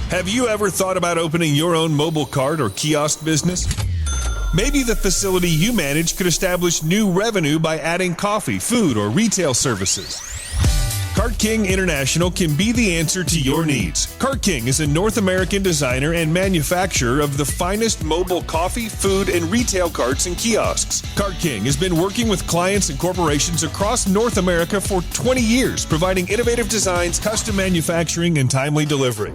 Have you ever thought about opening your own mobile cart or kiosk business? Maybe the facility you manage could establish new revenue by adding coffee, food, or retail services. Cart King International can be the answer to your needs. Cart King is a North American designer and manufacturer of the finest mobile coffee, food, and retail carts and kiosks. Cart King has been working with clients and corporations across North America for 20 years, providing innovative designs, custom manufacturing, and timely delivery.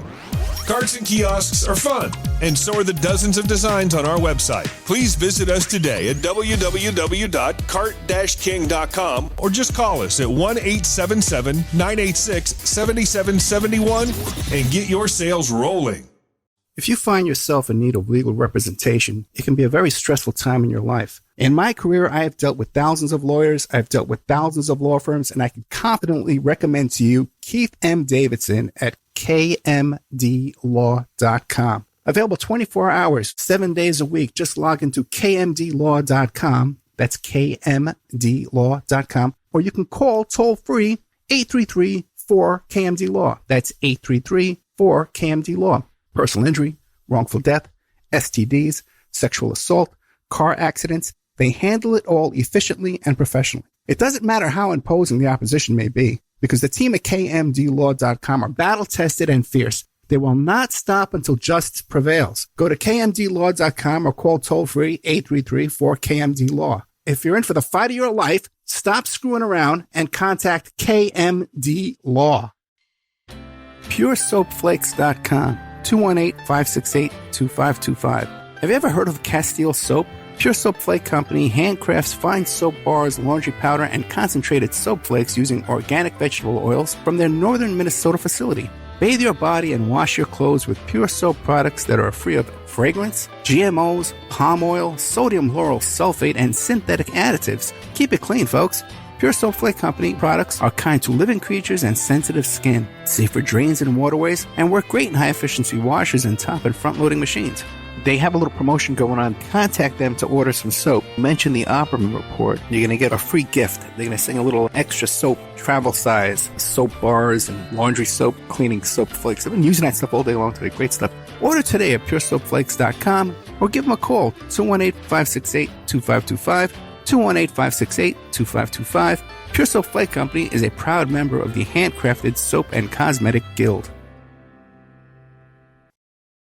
Carts and kiosks are fun, and so are the dozens of designs on our website. Please visit us today at www.cart-king.com or just call us at 1-877-986-7771 and get your sales rolling. If you find yourself in need of legal representation, it can be a very stressful time in your life. In my career, I have dealt with thousands of lawyers, I've dealt with thousands of law firms, and I can confidently recommend to you Keith M. Davidson at kmdlaw.com. Available 24 hours, 7 days a week. Just log into kmdlaw.com. That's kmdlaw.com. Or you can call toll-free 833-4KMD-LAW. That's 833-4KMD-LAW. Personal injury, wrongful death, STDs, sexual assault, car accidents. They handle it all efficiently and professionally. It doesn't matter how imposing the opposition may be, because the team at kmdlaw.com are battle-tested and fierce. They will not stop until justice prevails. Go to kmdlaw.com or call toll-free 833-4KMD-LAW. If you're in for the fight of your life, stop screwing around and contact KMD Law. PureSoapFlakes.com, 218-568-2525. Have you ever heard of Castile Soap? Pure Soap Flake Company handcrafts fine soap bars, laundry powder, and concentrated soap flakes using organic vegetable oils from their northern Minnesota facility. Bathe your body and wash your clothes with Pure Soap products that are free of fragrance, GMOs, palm oil, sodium lauryl sulfate, and synthetic additives. Keep it clean, folks. Pure Soap Flake Company products are kind to living creatures and sensitive skin, safe for drains and waterways, and work great in high-efficiency washers and top and front-loading machines. They have a little promotion going on. Contact them to order some soap. Mention the Opperman Report. You're going to get a free gift. They're going to send a little extra soap, travel size, soap bars and laundry soap, cleaning soap flakes. I've been using that stuff all day long today. Great stuff. Order today at puresoapflakes.com or give them a call, 218-568-2525, 218-568-2525. Pure Soap Flake Company is a proud member of the Handcrafted Soap and Cosmetic Guild.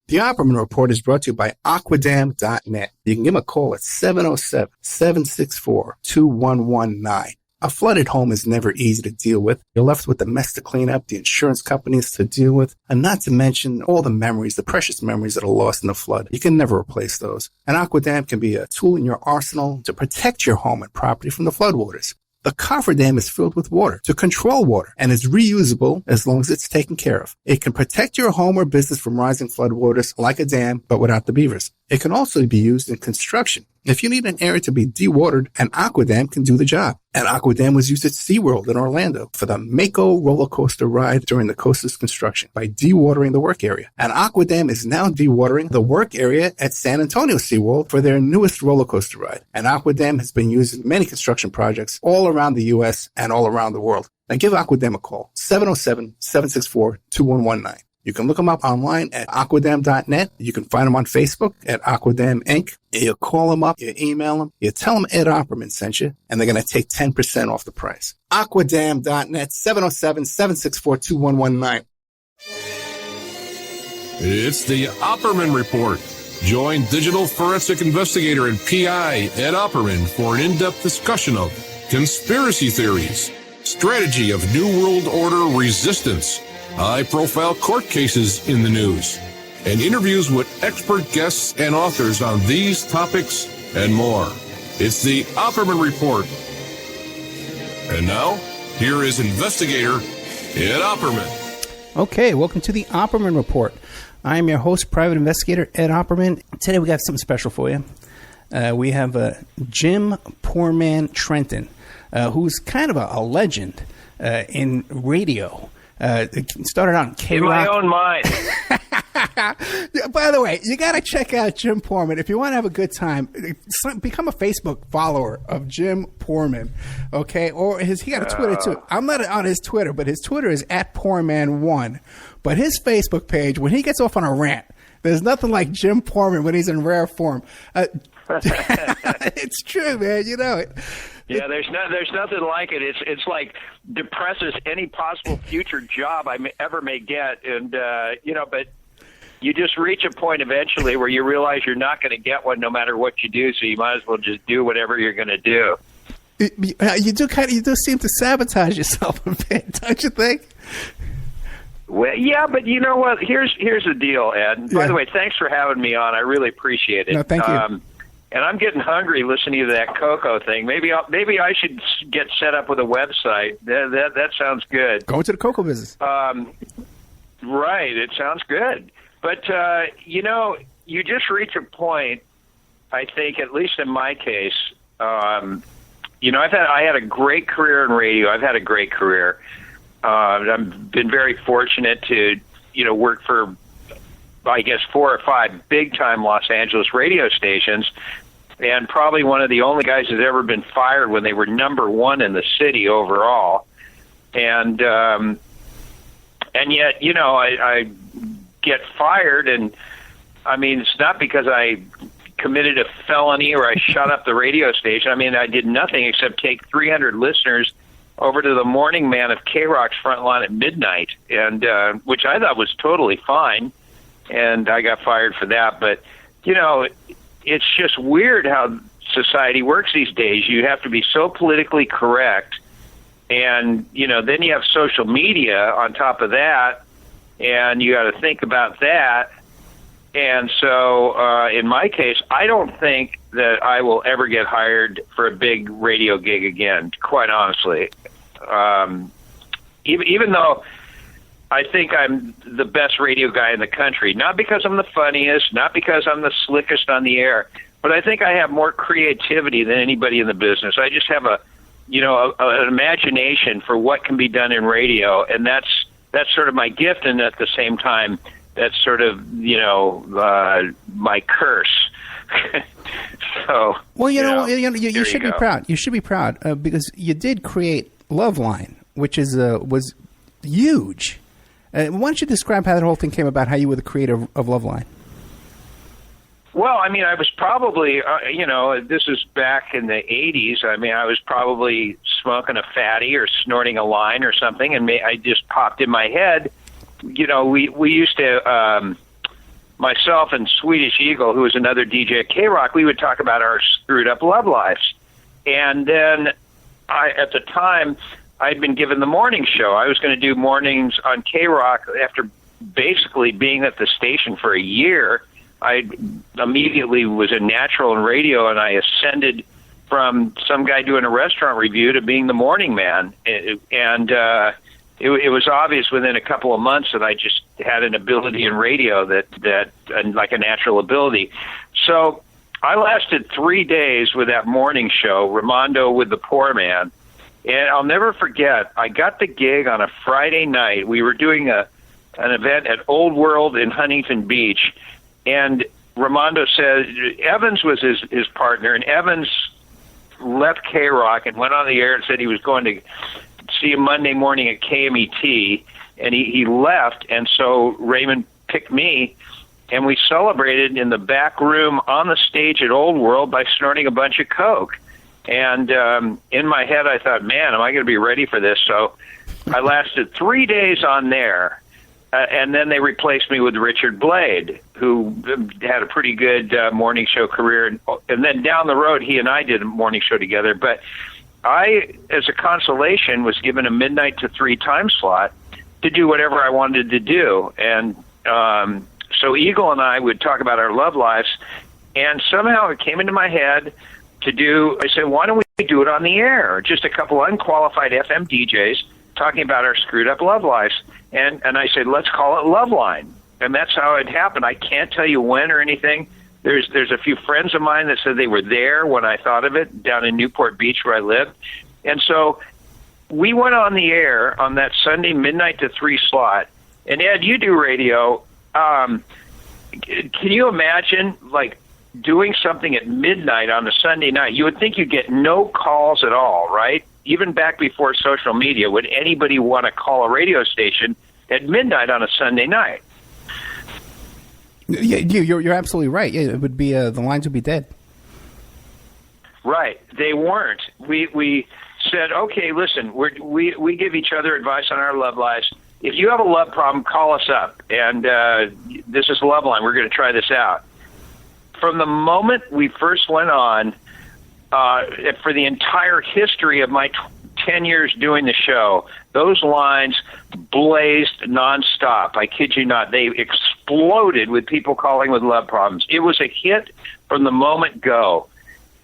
The Opperman Report is brought to you by Aquadam.net. You can give them a call at 707-764-2119. A flooded home is never easy to deal with. You're left with the mess to clean up, the insurance companies to deal with, and not to mention all the memories, the precious memories that are lost in the flood. You can never replace those. And Aquadam can be a tool in your arsenal to protect your home and property from the floodwaters. The cofferdam is filled with water to control water and is reusable as long as it's taken care of. It can protect your home or business from rising floodwaters like a dam, but without the beavers. It can also be used in construction. If you need an area to be dewatered, an Aquadam can do the job. An Aquadam was used at SeaWorld in Orlando for the Mako roller coaster ride during the coaster's construction by dewatering the work area. An Aquadam is now dewatering the work area at San Antonio SeaWorld for their newest roller coaster ride. An Aquadam has been used in many construction projects all around the U.S. and all around the world. Now give Aquadam a call, 707-764-2119. You can look them up online at aquadam.net. You can find them on Facebook at Aquadam Inc. You call them up, you email them, you tell them Ed Opperman sent you, and they're going to take 10% off the price. Aquadam.net, 707-764-2119. It's the Opperman Report. Join digital forensic investigator and PI Ed Opperman for an in-depth discussion of conspiracy theories, strategy of New World Order resistance, high-profile court cases in the news, and interviews with expert guests and authors on these topics and more. It's the Opperman Report. And now, here is investigator Ed Opperman. Okay, welcome to the Opperman Report. I am your host, private investigator Ed Opperman. Today we got something special for you. We have Jim Poorman Trenton, who's kind of a legend in radio. It started out in K-Rock. In my own mind. By the way, you got to check out Jim Poorman. If you want to have a good time, become a Facebook follower of Jim Poorman, okay? Or he got a Twitter, too. I'm not on his Twitter, but his Twitter is @Poorman1. But his Facebook page, when he gets off on a rant, there's nothing like Jim Poorman when he's in rare form. It's true, man. You know it. Yeah, there's nothing like it. It's like depresses any possible future job I ever may get, and but you just reach a point eventually where you realize you're not going to get one no matter what you do. So you might as well just do whatever you're going to do. You do seem to sabotage yourself a bit, don't you think? Well, yeah, but you know what? Here's the deal, Ed. By the way, thanks for having me on. I really appreciate it. No, thank you. And I'm getting hungry listening to that cocoa thing. Maybe I should get set up with a website. That sounds good. Go into the cocoa business. Right. It sounds good. But you just reach a point. I think, at least in my case, I had a great career in radio. I've had a great career. I've been very fortunate to, work for, I guess, 4 or 5 big-time Los Angeles radio stations, and probably one of the only guys who's ever been fired when they were number 1 in the city overall. And yet, I get fired, and, I mean, it's not because I committed a felony or I shut up the radio station. I mean, I did nothing except take 300 listeners over to the morning man of K-Rock's front line at midnight, and which I thought was totally fine, and I got fired for that. But, it's just weird how society works these days. You have to be so politically correct, and, then you have social media on top of that, and you got to think about that. And so, in my case, I don't think that I will ever get hired for a big radio gig again, quite honestly. Even though I think I'm the best radio guy in the country, not because I'm the funniest, not because I'm the slickest on the air, but I think I have more creativity than anybody in the business. I just have an imagination for what can be done in radio, and that's sort of my gift, and at the same time, that's sort of, my curse. So, well, you should be proud. You should be proud because you did create Loveline, which was huge. Why don't you describe how that whole thing came about, how you were the creator of Loveline? Well, I mean, I was probably, this is back in the 80s. I mean, I was probably smoking a fatty or snorting a line or something, and I just popped in my head. We used to, myself and Swedish Eagle, who was another DJ at K-Rock, we would talk about our screwed up love lives. And then at the time, I'd been given the morning show. I was going to do mornings on K-Rock after basically being at the station for a year. I immediately was a natural in radio, and I ascended from some guy doing a restaurant review to being the morning man. And it was obvious within a couple of months that I just had an ability in radio that like a natural ability. So I lasted 3 days with that morning show, Ramondo with the Poorman. And I'll never forget, I got the gig on a Friday night. We were doing an event at Old World in Huntington Beach. And Ramondo said, Evans was his partner, and Evans left K-Rock and went on the air and said he was going to see him Monday morning at KMET, and he left, and so Raymond picked me, and we celebrated in the back room on the stage at Old World by snorting a bunch of coke. And in my head, I thought, man, am I going to be ready for this? So I lasted 3 days on there, and then they replaced me with Richard Blade, who had a pretty good morning show career. And then down the road, he and I did a morning show together. But I, as a consolation, was given a midnight to 3 time slot to do whatever I wanted to do. And so Eagle and I would talk about our love lives, and somehow it came into my head I said, why don't we do it on the air? Just a couple unqualified FM DJs talking about our screwed up love lives. And I said, let's call it Loveline. And that's how it happened. I can't tell you when or anything. There's a few friends of mine that said they were there when I thought of it, down in Newport Beach where I lived. And so we went on the air on that Sunday midnight to 3 slot. And Ed, you do radio. Can you imagine, like, doing something at midnight on a Sunday night? You would think you'd get no calls at all, right? Even back before social media, would anybody want to call a radio station at midnight on a Sunday night. Yeah, you're absolutely right. Yeah, it would be the lines would be dead. Right. They weren't. We said, okay, listen, we give each other advice on our love lives. If you have a love problem, call us up. And this is Love Line. We're going to try this out. From the moment we first went on, for the entire history of my 10 years doing the show, those lines blazed nonstop. I kid you not. They exploded with people calling with love problems. It was a hit from the moment go.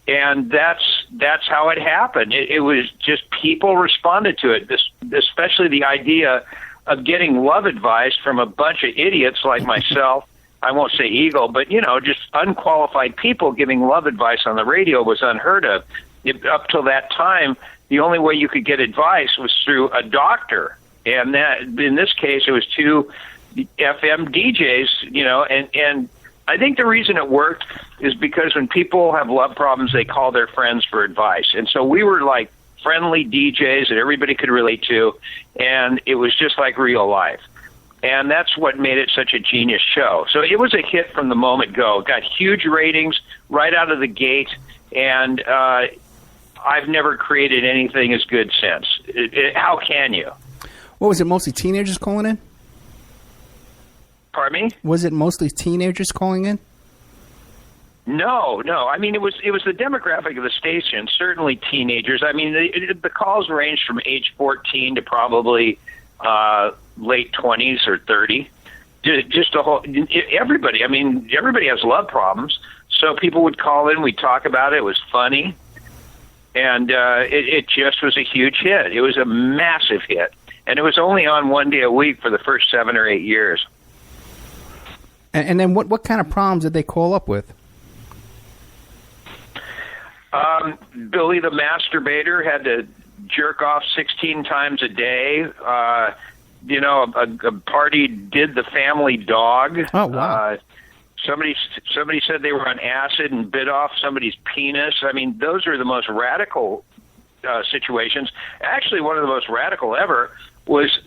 And that's how it happened. It was just people responded to it, especially the idea of getting love advice from a bunch of idiots like myself. I won't say Eagle, but, just unqualified people giving love advice on the radio was unheard of. Up till that time, the only way you could get advice was through a doctor. And that, in this case, it was two FM DJs, and I think the reason it worked is because when people have love problems, they call their friends for advice. And so we were like friendly DJs that everybody could relate to, and it was just like real life. And that's what made it such a genius show. So it was a hit from the moment go. It got huge ratings right out of the gate, and I've never created anything as good since. How can you? What was it, mostly teenagers calling in? Pardon me? Was it mostly teenagers calling in? No. I mean, it was the demographic of the station. Certainly teenagers. I mean, the calls ranged from age 14 to probably late 20s or 30. Just a whole everybody. I mean, everybody has love problems. So people would call in. We'd talk about it. It was funny, and it just was a huge hit. It was a massive hit, and it was only on one day a week for the first 7 or 8 years. And then what kind of problems did they call up with? Billy the masturbator had to jerk off 16 times a day. A party did the family dog. Oh, wow. Somebody said they were on acid and bit off somebody's penis. I mean, those are the most radical situations. Actually, one of the most radical ever was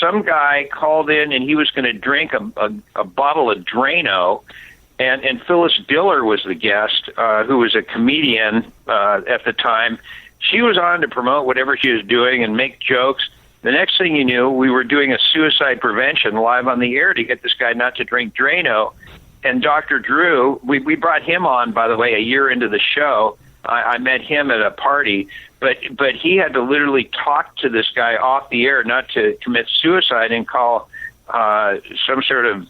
some guy called in and he was going to drink a bottle of Drano, and Phyllis Diller was the guest, who was a comedian at the time. She was on to promote whatever she was doing and make jokes. The next thing you knew, we were doing a suicide prevention live on the air to get this guy not to drink Drano. And Dr. Drew, we brought him on, by the way, a year into the show. I met him at a party, but he had to literally talk to this guy off the air not to commit suicide and call some sort of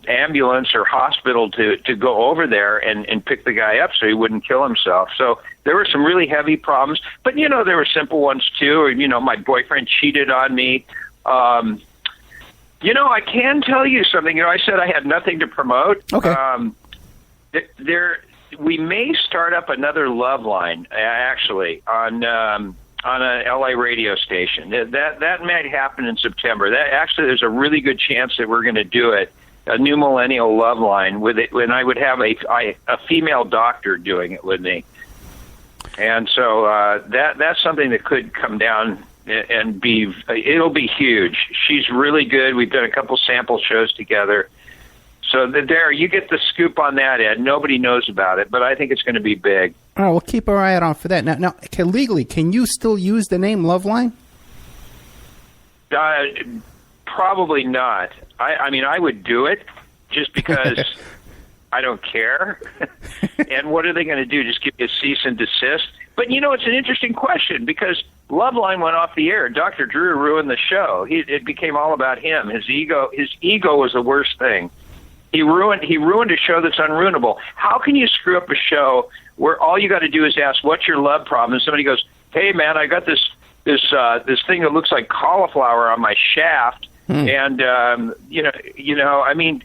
ambulance or hospital to go over there and pick the guy up so he wouldn't kill himself. So there were some really heavy problems, but there were simple ones too. My boyfriend cheated on me. I can tell you something. I said I had nothing to promote. Okay. We may start up another Love Line, actually, on a LA radio station. That might happen in September. There's a really good chance that we're going to do it. A new millennial Love Line with it, when I would have a female doctor doing it with me. And so that's something that could come down and it'll be huge. She's really good. We've done a couple sample shows together. So there, you get the scoop on that, Ed. Nobody knows about it, but I think it's going to be big. All right, we'll keep our eye out on for that. Now, legally, can you still use the name Loveline? Probably not. I mean, I would do it just because I don't care. And what are they going to do? Just give me a cease and desist? But, it's an interesting question because Loveline went off the air. Dr. Drew ruined the show. It became all about him. His ego was the worst thing. He ruined a show that's unruinable. How can you screw up a show where all you got to do is ask, "What's your love problem?" And somebody goes, "Hey man, I got this thing that looks like cauliflower on my shaft," and I mean,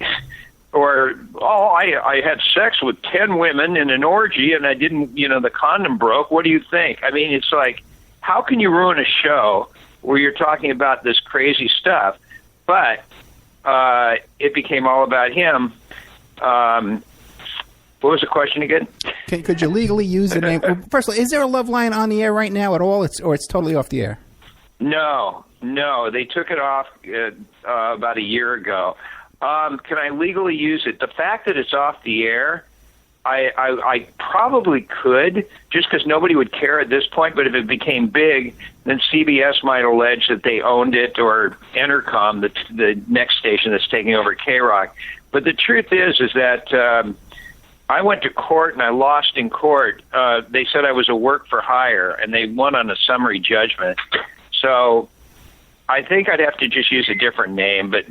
or I had sex with 10 women in an orgy and I didn't, the condom broke. What do you think? I mean, it's like, how can you ruin a show where you're talking about this crazy stuff? But it became all about him. What was the question again? Could you legally use the name? Well, first of all, is there a Love Line on the air right now at all? Or it's totally off the air? No, No, they took it off about a year ago. Can I legally use it? The fact that it's off the air, I probably could, just because nobody would care at this point. But if it became big, then CBS might allege that they owned it, or Entercom, the next station that's taking over K-Rock. But the truth is that I went to court and I lost in court. They said I was a work for hire, and they won on a summary judgment. So I think I'd have to just use a different name. But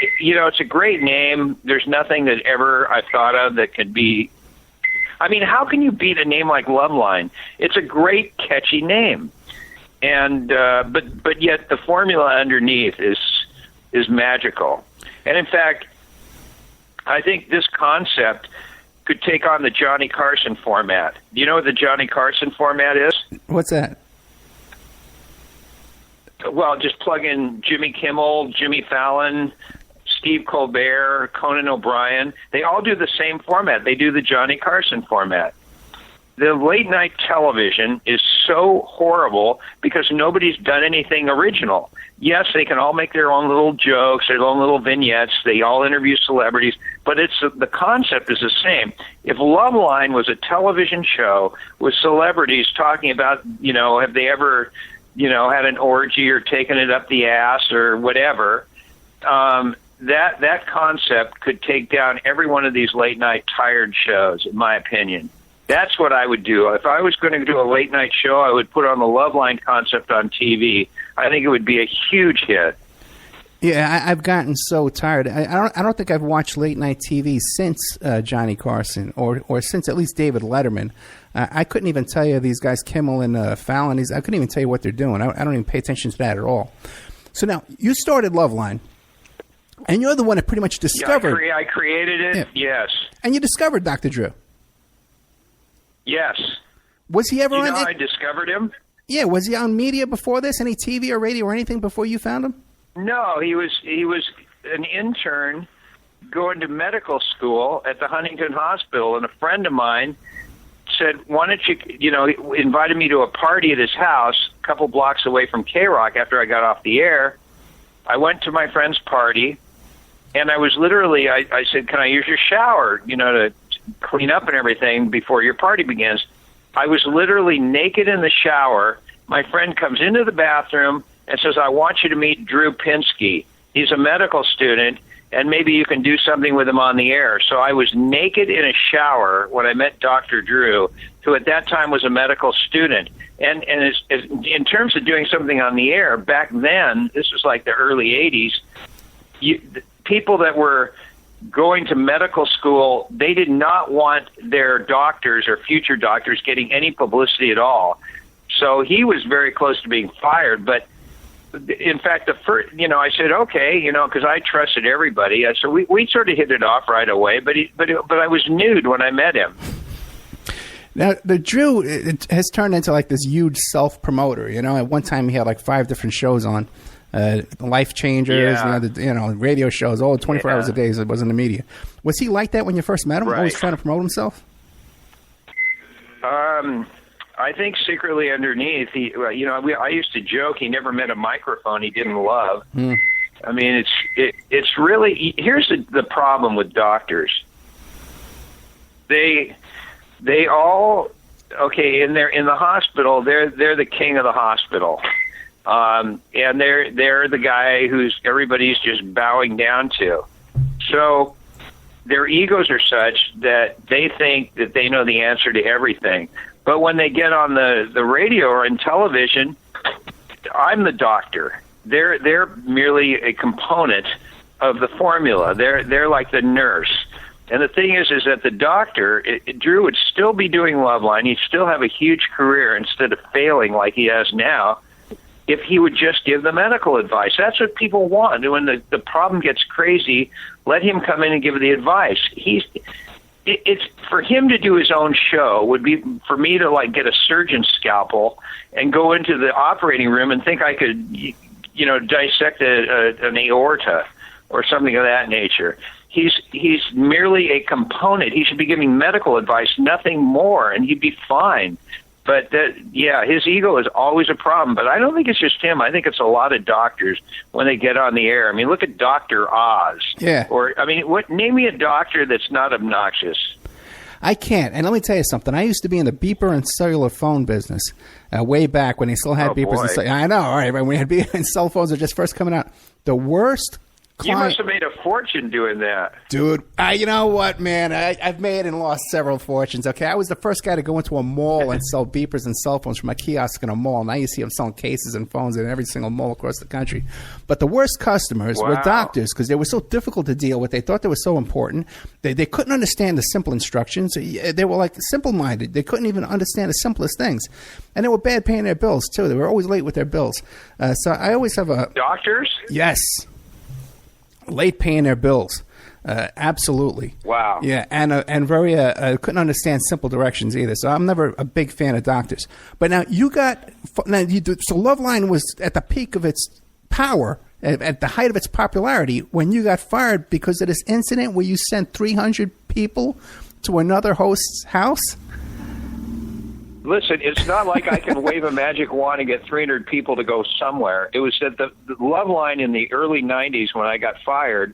it's a great name. There's nothing that ever I've thought of that could be. I mean, how can you beat a name like Loveline? It's a great, catchy name, and but yet the formula underneath is magical. And in fact, I think this concept could take on the Johnny Carson format. Do you know what the Johnny Carson format is? What's that? Well, just plug in Jimmy Kimmel, Jimmy Fallon, Steve Colbert, Conan O'Brien. They all do the same format. They do the Johnny Carson format. The late night television is so horrible because nobody's done anything original. Yes, they can all make their own little jokes, their own little vignettes. They all interview celebrities, but the concept is the same. If Loveline was a television show with celebrities talking about, have they ever, had an orgy or taken it up the ass or whatever, that concept could take down every one of these late night tired shows, in my opinion. That's what I would do. If I was going to do a late night show, I would put on the Loveline concept on TV. I think it would be a huge hit. Yeah, I've gotten so tired. I don't think I've watched late night TV since Johnny Carson or since at least David Letterman. I couldn't even tell you these guys, Kimmel and Fallon. I couldn't even tell you what they're doing. I don't even pay attention to that at all. So now you started Loveline, and you're the one that pretty much discovered. Yeah, I created it. Yeah. Yes. And you discovered Dr. Drew. Yes. Was he ever on? I discovered him. Yeah. Was he on media before this? Any TV or radio or anything before you found him? No, he was an intern going to medical school at the Huntington Hospital, and a friend of mine said, "Why don't you?" Invited me to a party at his house, a couple blocks away from K-Rock. After I got off the air, I went to my friend's party, and I was literally, I said, "Can I use your shower? To clean up and everything before your party begins." I was literally naked in the shower. My friend comes into the bathroom and says, "I want you to meet Drew Pinsky. He's a medical student, and maybe you can do something with him on the air." So I was naked in a shower when I met Dr. Drew, who at that time was a medical student. And in terms of doing something on the air, back then, this was like the early 80s, people that were going to medical school, they did not want their doctors or future doctors getting any publicity at all. So he was very close to being fired. But in fact, the first, I said, okay, because I trusted everybody. So we sort of hit it off right away. But I was nude when I met him. Now, the Drew it has turned into like this huge self-promoter. At one time he had like 5 different shows on. Life Changers, radio shows, all 24 hours a day. So it was in the media. Was he like that when you first met him? Right. Always trying to promote himself? I think secretly underneath, I used to joke he never met a microphone he didn't love. I mean, it's really, here's the problem with doctors. They all, in the hospital, they're the king of the hospital. And they're the guy who's everybody's just bowing down to. So their egos are such that they think that they know the answer to everything. But when they get on the radio or in television, I'm the doctor. They're merely a component of the formula. They're like the nurse. And the thing is that the doctor, Drew would still be doing Loveline. He'd still have a huge career instead of failing like he has now, if he would just give the medical advice. That's what people want. When the problem gets crazy, let him come in and give the advice. It's for him to do his own show would be for me to like get a surgeon's scalpel and go into the operating room and think I could, dissect an aorta or something of that nature. He's merely a component. He should be giving medical advice, nothing more, and he'd be fine. But his ego is always a problem. But I don't think it's just him. I think it's a lot of doctors when they get on the air. I mean, look at Dr. Oz. Yeah. Or, I mean, name me a doctor that's not obnoxious. I can't. And let me tell you something. I used to be in the beeper and cellular phone business way back when they still had beepers. I know. All right. When we had beepers and cell phones were just first coming out. The worst You must have made a fortune doing that. Dude, you know what, man? I've made and lost several fortunes, okay? I was the first guy to go into a mall and sell beepers and cell phones from a kiosk in a mall. Now you see them selling cases and phones in every single mall across the country. But the worst customers were doctors because they were so difficult to deal with. They thought they were so important. They couldn't understand the simple instructions. They were like simple-minded. They couldn't even understand the simplest things. And they were bad paying their bills, too. They were always late with their bills. So I always have a... Doctors? Yes. Late paying their bills. Absolutely. Wow. Yeah, and very couldn't understand simple directions either. So I'm never a big fan of doctors. But now so Loveline was at the peak of its power, at the height of its popularity, when you got fired because of this incident where you sent 300 people to another host's house. Listen, it's not like I can wave a magic wand and get 300 people to go somewhere. It was that the Loveline in the early 90s when I got fired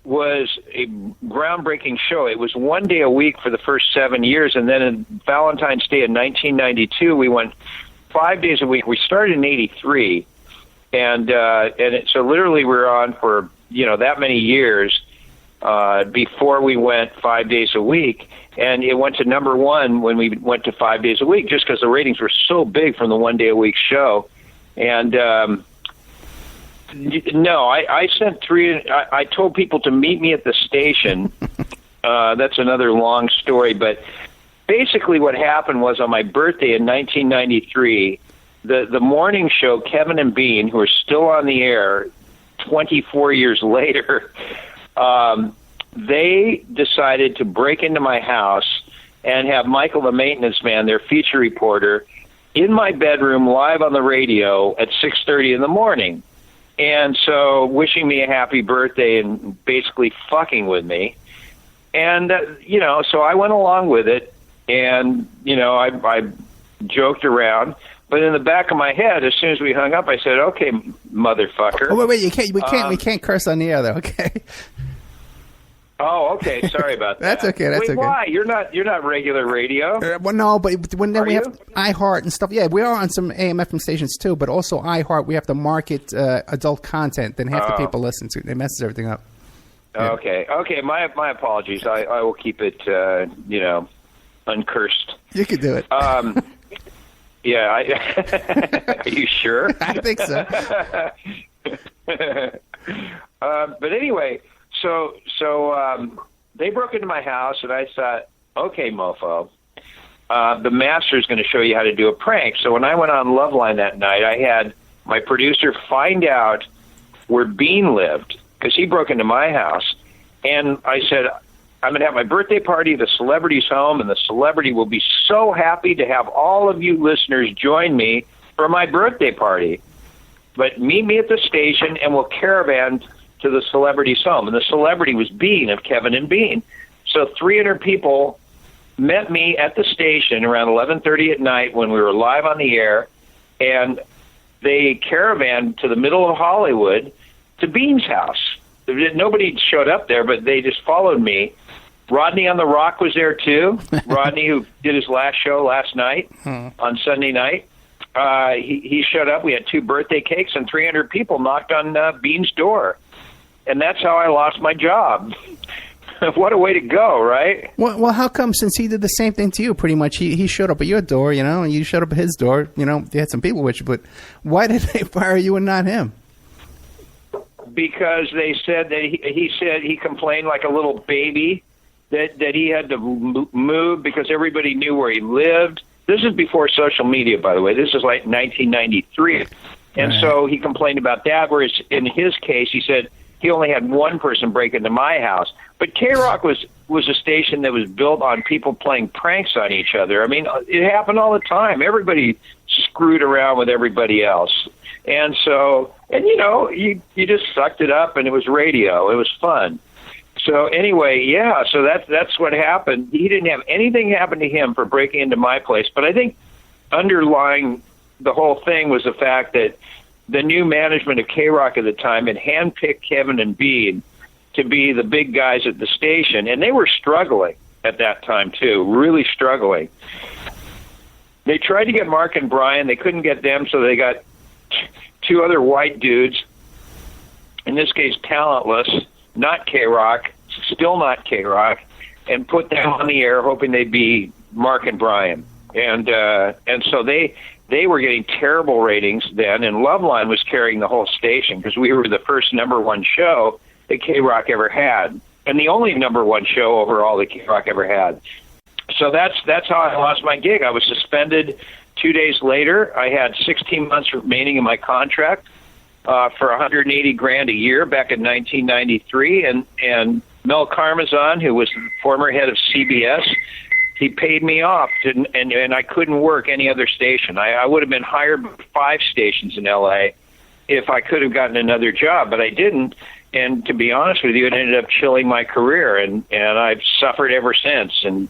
was a groundbreaking show. It was one day a week for the first 7 years, and then on Valentine's Day in 1992, we went 5 days a week. We started in 83, so literally we were on for that many years before we went 5 days a week. And it went to number one when we went to 5 days a week, just because the ratings were so big from the 1 day a week show. And I sent I told people to meet me at the station. That's another long story. But basically what happened was on my birthday in 1993, the morning show, Kevin and Bean, who are still on the air 24 years later, they decided to break into my house and have Michael, the maintenance man, their feature reporter, in my bedroom live on the radio at 6:30 in the morning. And so wishing me a happy birthday and basically fucking with me. And, so I went along with it and, I joked around. But in the back of my head, as soon as we hung up, I said, okay, motherfucker. Oh, wait, we can't curse on the air, though, okay? Oh, okay. Sorry about that. That's okay. That's Wait, okay. Why? You're not regular radio. Well, no, but when we have iHeart and stuff, yeah, we are on some AM FM stations too. But also iHeart, we have to market adult content. Then half the people listen to it. It messes everything up. Yeah. Okay. My apologies. I will keep it, uncursed. You could do it. Yeah. Are you sure? I think so. But anyway. So they broke into my house, and I thought, okay, mofo, the master's going to show you how to do a prank. So when I went on Loveline that night, I had my producer find out where Bean lived, because he broke into my house. And I said, I'm going to have my birthday party at the celebrity's home, and the celebrity will be so happy to have all of you listeners join me for my birthday party. But meet me at the station, and we'll caravan to the celebrity's home. And the celebrity was Bean of Kevin and Bean. So 300 people met me at the station around 11:30 at night when we were live on the air, and they caravanned to the middle of Hollywood to Bean's house. Nobody showed up there, but they just followed me. Rodney on the Rock was there too. Rodney, who did his last show last night on Sunday night. He showed up. We had 2 birthday cakes, and 300 people knocked on Bean's door. And that's how I lost my job. What a way to go, right? Well, how come, since he did the same thing to you, pretty much, he showed up at your door, and you showed up at his door, you had some people with you, but why did they fire you and not him? Because they said that he complained like a little baby that he had to move because everybody knew where he lived. This is before social media, by the way. This is like 1993. And so he complained about that, whereas in his case, he said, he only had one person break into my house. But K-Rock was a station that was built on people playing pranks on each other. I mean, it happened all the time. Everybody screwed around with everybody else. And so, you just sucked it up, and it was radio. It was fun. So anyway, yeah, so that's what happened. He didn't have anything happen to him for breaking into my place. But I think underlying the whole thing was the fact that the new management of K-Rock at the time had handpicked Kevin and Bede to be the big guys at the station, and they were struggling at that time too, really struggling. They tried to get Mark and Brian. They couldn't get them, so they got two other white dudes, in this case talentless, not K-Rock, still not K-Rock, and put them on the air hoping they'd be Mark and Brian. And so they were getting terrible ratings then, and Loveline was carrying the whole station because we were the first number one show that K-Rock ever had, and the only number one show overall that K-Rock ever had. So that's how I lost my gig. I was suspended 2 days later. I had 16 months remaining in my contract for $180,000 a year back in 1993, and Mel Carmazon, who was the former head of CBS, he paid me off, and I couldn't work any other station. I would have been hired by 5 stations in L.A. if I could have gotten another job, but I didn't. And to be honest with you, it ended up chilling my career, and I've suffered ever since. And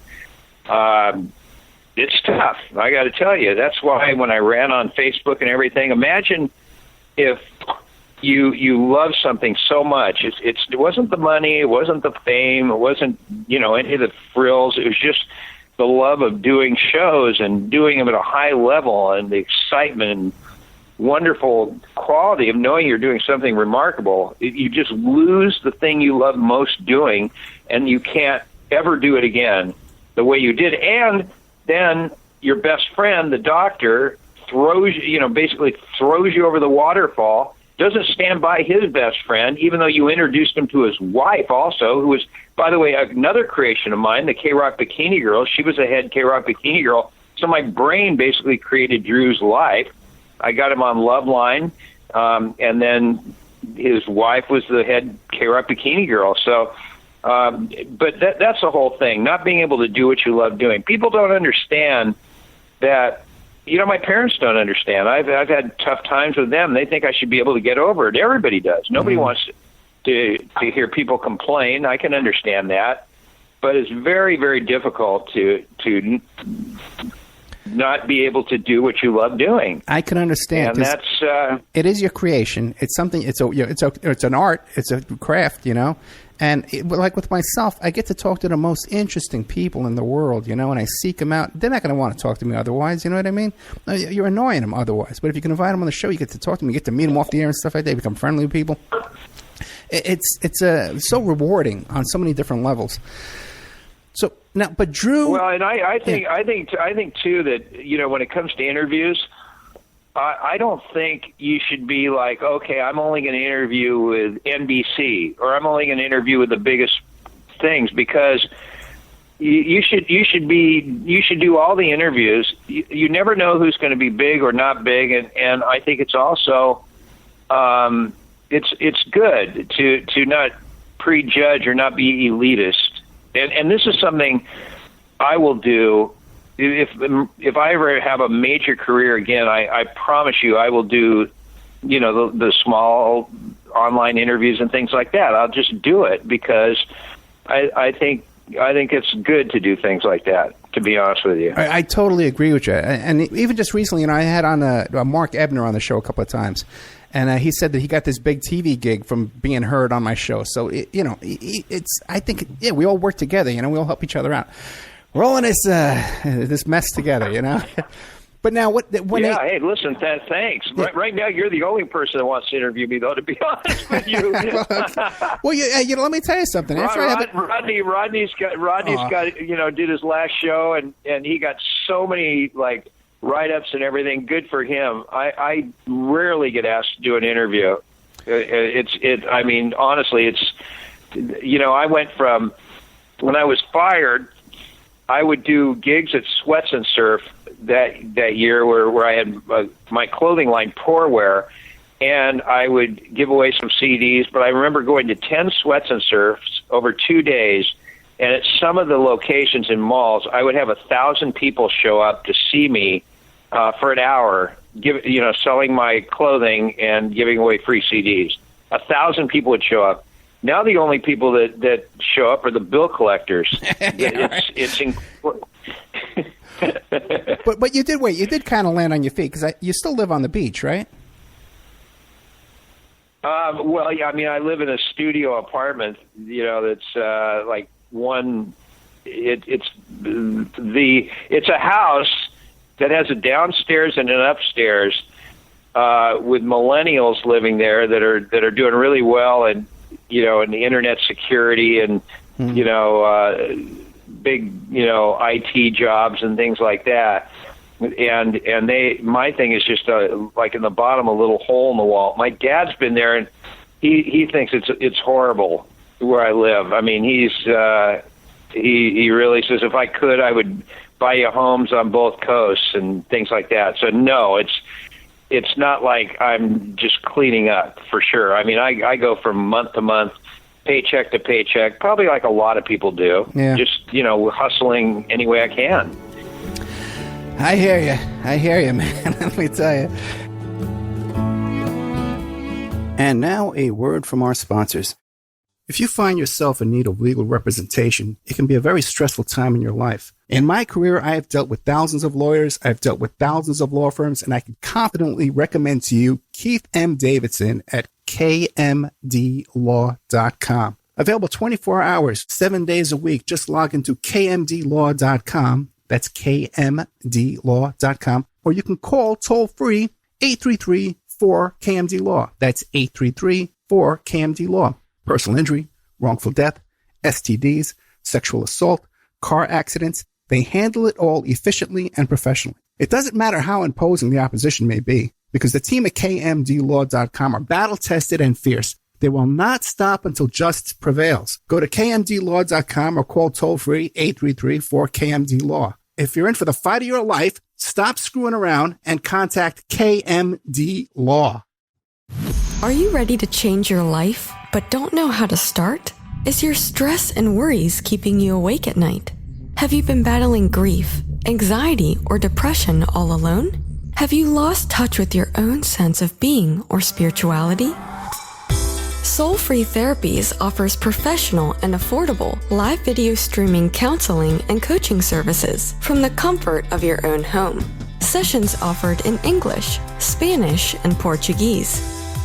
it's tough, I got to tell you. That's why when I ran on Facebook and everything, imagine if you love something so much. It wasn't the money, it wasn't the fame, it wasn't any of the frills. It was just the love of doing shows and doing them at a high level, and the excitement and wonderful quality of knowing you're doing something remarkable. You just lose the thing you love most doing, and you can't ever do it again the way you did. And then your best friend, the doctor, basically throws you over the waterfall, doesn't stand by his best friend, even though you introduced him to his wife also, who was, by the way, another creation of mine, the K-Rock Bikini Girl. She was a head K-Rock Bikini Girl. So my brain basically created Drew's life. I got him on Loveline, and then his wife was the head K-Rock Bikini Girl. So, but that's the whole thing, not being able to do what you love doing. People don't understand that. My parents don't understand. I've had tough times with them. They think I should be able to get over it. Everybody does. Nobody wants to hear people complain. I can understand that, but it's very, very difficult to not be able to do what you love doing. I can understand. And that's it is your creation. It's something. It's an art. It's a craft. And like with myself, I get to talk to the most interesting people in the world, and I seek them out. They're not going to want to talk to me otherwise, you know what I mean? You're annoying them otherwise. But if you can invite them on the show, you get to talk to them, you get to meet them off the air and stuff like that, become friendly with people. It's so rewarding on so many different levels. So now, but Drew... Well, and I think too that, when it comes to interviews, I don't think you should be like, okay, I'm only going to interview with NBC, or I'm only going to interview with the biggest things, because you should do all the interviews. You never know who's going to be big or not big, and I think it's also it's good to not prejudge or not be elitist, and this is something I will do. If I ever have a major career again, I promise you I will do, the small online interviews and things like that. I'll just do it because I think it's good to do things like that, to be honest with you. I totally agree with you. And even just recently, I had on Mark Ebner on the show a couple of times, and he said that he got this big TV gig from being heard on my show. So, I think we all work together, we all help each other out. We're all in this mess together, But now, hey, listen, thanks. Right now, you're the only person that wants to interview me, though, to be honest with you. Well, let me tell you something. Rodney's got did his last show, and he got so many, write-ups and everything. Good for him. I rarely get asked to do an interview. I mean, honestly, I went from, when I was fired, I would do gigs at Sweats and Surf that year where I had my clothing line Poorwear, and I would give away some CDs. But I remember going to 10 Sweats and Surfs over 2 days, and at some of the locations in malls, I would have 1,000 people show up to see me for an hour, selling my clothing and giving away free CDs. 1,000 people would show up. Now the only people that show up are the bill collectors. But you did kind of land on your feet because you still live on the beach, right? Well, yeah. I mean, I live in a studio apartment. That's like one. It's a house that has a downstairs and an upstairs with millennials living there that are doing really well, and in the internet security and big IT jobs and things like that. And my thing is just like in the bottom, a little hole in the wall. My dad's been there, and he thinks it's horrible where I live. I mean, he really says, if I could, I would buy you homes on both coasts and things like that. So no, it's not like I'm just cleaning up, for sure. I mean, I go from month to month, paycheck to paycheck, probably like a lot of people do. Yeah. Just hustling any way I can. I hear you, man. Let me tell you. And now a word from our sponsors. If you find yourself in need of legal representation, it can be a very stressful time in your life. In my career, I have dealt with thousands of lawyers, I've dealt with thousands of law firms, and I can confidently recommend to you Keith M. Davidson at kmdlaw.com. Available 24 hours, 7 days a week. Just log into kmdlaw.com. That's kmdlaw.com. Or you can call toll-free 833-4KMD-LAW. That's 833-4KMD-LAW. Personal injury, wrongful death, STDs, sexual assault, car accidents. They handle it all efficiently and professionally. It doesn't matter how imposing the opposition may be, because the team at kmdlaw.com are battle-tested and fierce. They will not stop until justice prevails. Go to kmdlaw.com or call toll-free 833-4KMD-LAW. If you're in for the fight of your life, stop screwing around and contact KMD Law. Are you ready to change your life, but don't know how to start? Is your stress and worries keeping you awake at night? Have you been battling grief, anxiety, or depression all alone? Have you lost touch with your own sense of being or spirituality? Soul Free Therapies offers professional and affordable live video streaming counseling and coaching services from the comfort of your own home. Sessions offered in English, Spanish, and Portuguese.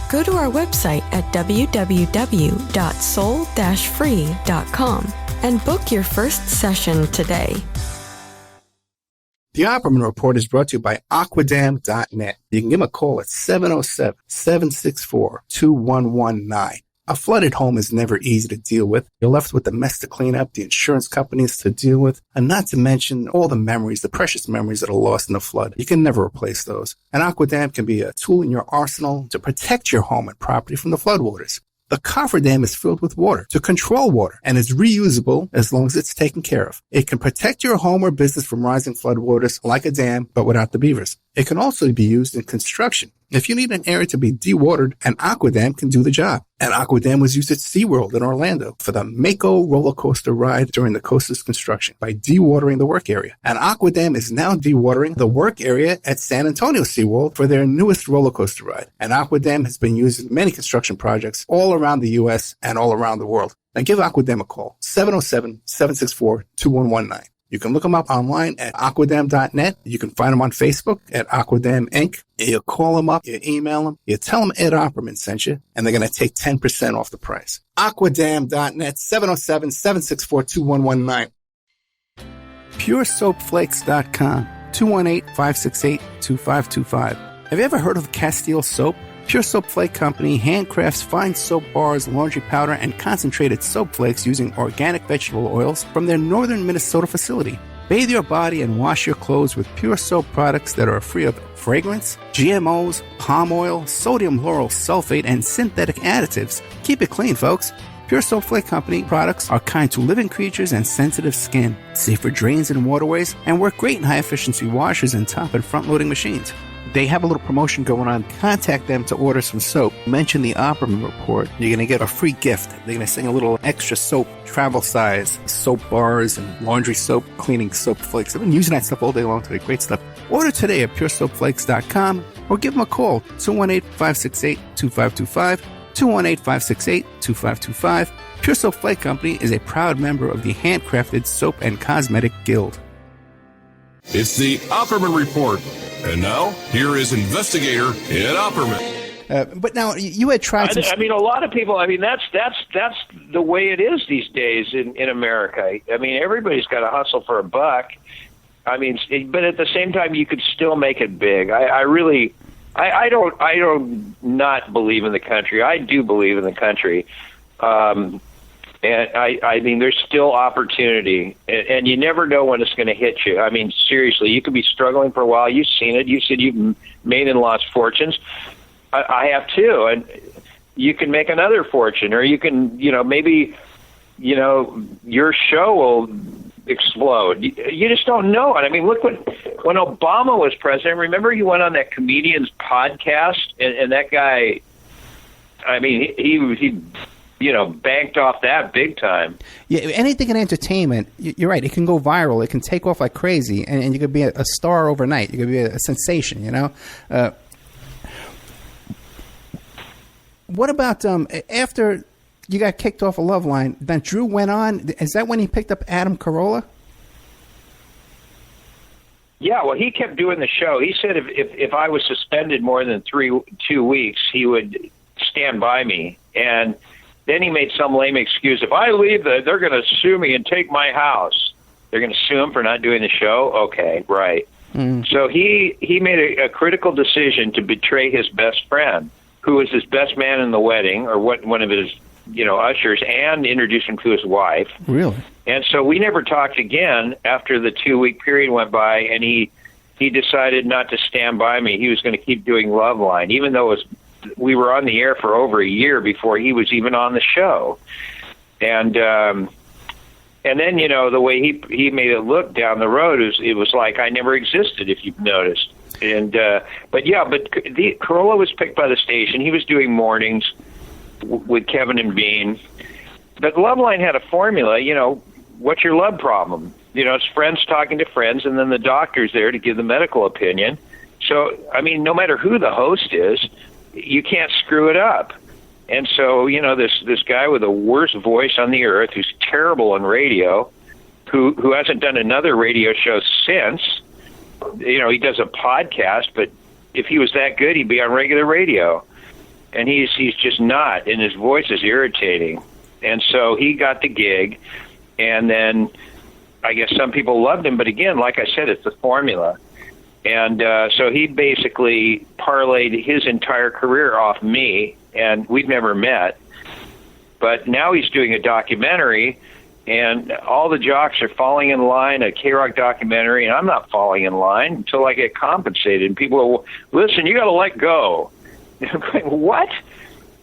Go to our website at www.soul-free.com and book your first session today. The Opperman Report is brought to you by Aquadam.net. You can give them a call at 707-764-2119. A flooded home is never easy to deal with. You're left with the mess to clean up, the insurance companies to deal with, and not to mention all the memories, the precious memories that are lost in the flood. You can never replace those. And Aquadam can be a tool in your arsenal to protect your home and property from the floodwaters. The cofferdam is filled with water to control water and is reusable as long as it's taken care of. It can protect your home or business from rising floodwaters like a dam, but without the beavers. It can also be used in construction. If you need an area to be dewatered, an Aquadam can do the job. An Aquadam was used at SeaWorld in Orlando for the Mako roller coaster ride during the coaster's construction by dewatering the work area. An Aquadam is now dewatering the work area at San Antonio SeaWorld for their newest roller coaster ride. An Aquadam has been used in many construction projects all around the U.S. and all around the world. Now give Aquadam a call, 707-764-2119. You can look them up online at aquadam.net. You can find them on Facebook at Aquadam Inc. You call them up, you email them, you tell them Ed Opperman sent you, and they're going to take 10% off the price. Aquadam.net, 707-764-2119. PureSoapFlakes.com, 218-568-2525. Have you ever heard of Castile Soap? Pure Soap Flake Company handcrafts fine soap bars, laundry powder, and concentrated soap flakes using organic vegetable oils from their northern Minnesota facility. Bathe your body and wash your clothes with Pure Soap products that are free of fragrance, GMOs, palm oil, sodium lauryl sulfate, and synthetic additives. Keep it clean, folks. Pure Soap Flake Company products are kind to living creatures and sensitive skin, safe for drains and waterways, and work great in high-efficiency washers and top and front-loading machines. They have a little promotion going on. Contact them to order some soap. Mention the Opperman Report. You're going to get a free gift. They're going to send a little extra soap, travel size, soap bars and laundry soap, cleaning soap flakes. I've been using that stuff all day long today. Great stuff. Order today at puresoapflakes.com or give them a call, 218-568-2525, 218-568-2525. Pure Soap Flake Company is a proud member of the Handcrafted Soap and Cosmetic Guild. It's the Opperman Report. And now, here is investigator Ed Opperman. But now, you had tried some... I mean, a lot of people, I mean, that's the way it is these days in America. I mean, everybody's got to hustle for a buck. I mean, but at the same time, you could still make it big. I don't not believe in the country. I do believe in the country. And I mean, there's still opportunity, and you never know when it's going to hit you. I mean, seriously, you could be struggling for a while. You've seen it. You said you've made and lost fortunes. I have too, and you can make another fortune, or you can, maybe, your show will explode. You just don't know it. I mean, look when Obama was president. Remember, he went on that comedian's podcast, and that guy. I mean, he banked off that big time. Yeah, anything in entertainment, you're right. It can go viral. It can take off like crazy, and you could be a star overnight. You could be a sensation. What about after you got kicked off of Loveline? Then Drew went on. Is that when he picked up Adam Carolla? Yeah, well, he kept doing the show. He said if I was suspended more than 2 weeks, he would stand by me. And then he made some lame excuse. If I leave, they're going to sue me and take my house. They're going to sue him for not doing the show? Okay, right. So he made a critical decision to betray his best friend, who was his best man in the wedding, or one of his, ushers, and introduced him to his wife. Really? And so we never talked again after the 2-week period went by, and he decided not to stand by me. He was going to keep doing Loveline, even though we were on the air for over a year before he was even on the show. And then, the way he made it look down the road, it was like I never existed, if you've noticed. And but Carolla was picked by the station. He was doing mornings with Kevin and Bean. But Loveline had a formula. What's your love problem? It's friends talking to friends, and then the doctor's there to give the medical opinion. So, I mean, no matter who the host is, you can't screw it up. And so, this guy with the worst voice on the earth, who's terrible on radio, who hasn't done another radio show since. He does a podcast, but if he was that good, he'd be on regular radio. And he's just not, and his voice is irritating. And so he got the gig, and then I guess some people loved him, but again, like I said, it's the formula. And so he basically parlayed his entire career off me, and we've never met. But now he's doing a documentary, and all the jocks are falling in line, a K-Rock documentary, and I'm not falling in line until I get compensated. And people are, listen, you got to let go. I'm going, what?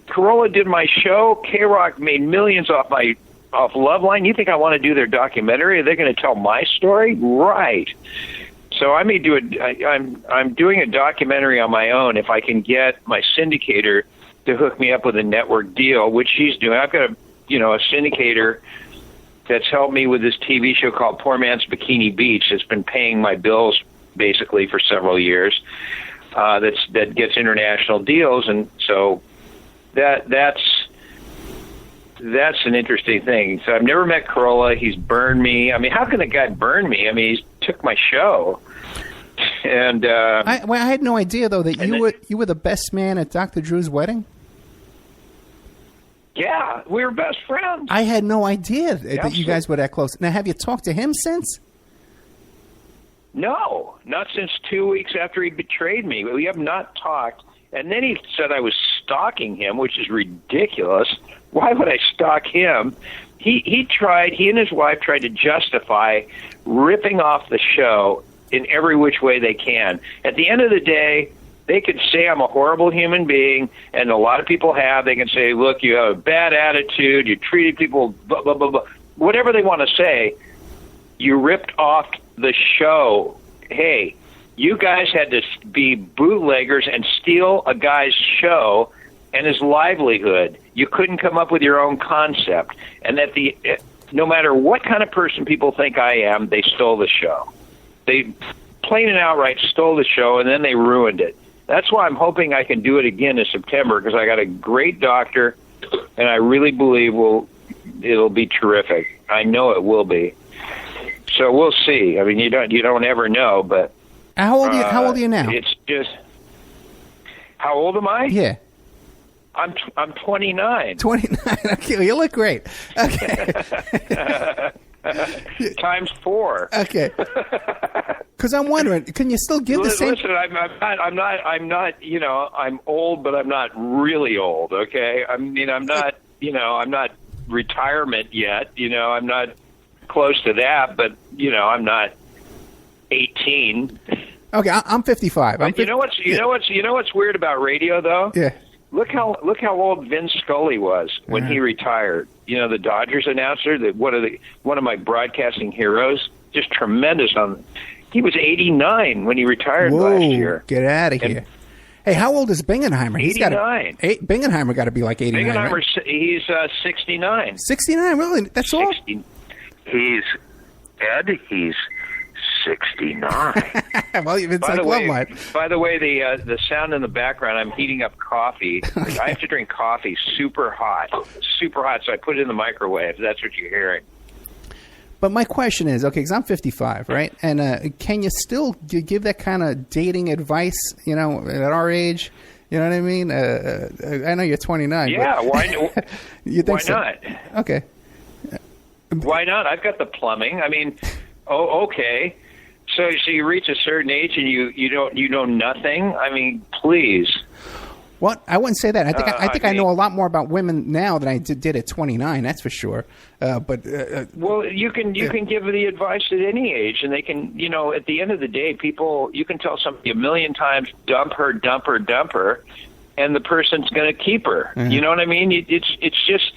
Carolla did my show. K-Rock made millions off Loveline. You think I want to do their documentary? Are they going to tell my story? Right. So I may do I'm doing a documentary on my own if I can get my syndicator to hook me up with a network deal, which she's doing. I've got a syndicator that's helped me with this TV show called Poor Man's Bikini Beach. That's been paying my bills basically for several years. That gets international deals, and so that's an interesting thing. So I've never met Carolla. He's burned me. I mean, how can a guy burn me? I mean, he took my show. And I had no idea though that you were the best man at Dr. Drew's wedding. Yeah, we were best friends. I had no idea that you guys were that close. Now, have you talked to him since? No, not since 2 weeks after he betrayed me. We have not talked. And then he said I was stalking him, which is ridiculous. Why would I stalk him? He and his wife tried to justify ripping off the show in every which way they can. At the end of the day, they could say I'm a horrible human being, and a lot of people have. They can say, look, you have a bad attitude, you treated people, blah, blah, blah, blah. Whatever they want to say, you ripped off the show. Hey, you guys had to be bootleggers and steal a guy's show and his livelihood. You couldn't come up with your own concept. And no matter what kind of person people think I am, they stole the show. They plain and outright stole the show, and then they ruined it. That's why I'm hoping I can do it again in September, because I got a great doctor, and I really believe it'll be terrific. I know it will be. So we'll see. I mean, you don't ever know, but How old are you now? It's just, how old am I? Yeah. I'm 29. 29. Okay, well, you look great. Okay. Times 4. Okay. Because I'm wondering, can you still give the same? Listen, I'm not. You know, I'm old, but I'm not really old. Okay. I mean, I'm not. You know, I'm not retirement yet. You know, I'm not close to that, but you know, I'm not 18. Okay, I'm 55. You know what's weird about radio though? Yeah. Look how old Vin Scully was when he retired. You know, the Dodgers announcer, one of my broadcasting heroes, just tremendous he was 89 when he retired last year. Get out of here. Hey, how old is Bingenheimer? 89. Bingenheimer got to be like 89, Bingenheimer, right? He's 69. 69, really? That's all? He's 69. Well, it's like love line. By the way, the sound in the background, I'm heating up coffee. Okay. I have to drink coffee super hot, so I put it in the microwave. That's what you're hearing. But my question is, okay, because I'm 55, right? And can you still give that kind of dating advice, you know, at our age? You know what I mean? I know you're 29. Yeah, why why not? Okay. Why not? I've got the plumbing. I mean, okay. So you reach a certain age and you know nothing. I mean, please. What? I wouldn't say that. I think I know a lot more about women now than I did at 29. That's for sure. Well, you can give the advice at any age, and they can. You know, at the end of the day, you can tell somebody a million times, dump her, and the person's going to keep her. Mm-hmm. You know what I mean? It's just.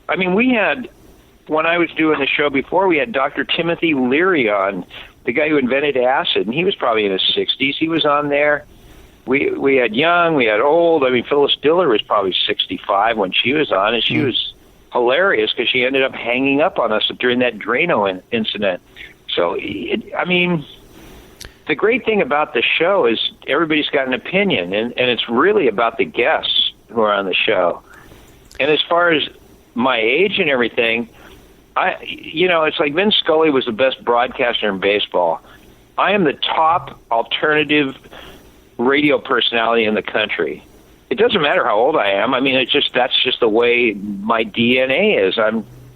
I mean, when I was doing the show before, we had Dr. Timothy Leary on, the guy who invented acid, and he was probably in his 60s. He was on there. We had young, we had old. I mean, Phyllis Diller was probably 65 when she was on, and she was hilarious because she ended up hanging up on us during that Drano incident. So, I mean, the great thing about the show is everybody's got an opinion, and it's really about the guests who are on the show. And as far as my age and everything, it's like Vin Scully was the best broadcaster in baseball. I am the top alternative radio personality in the country. It doesn't matter how old I am. I mean, that's just the way my DNA is.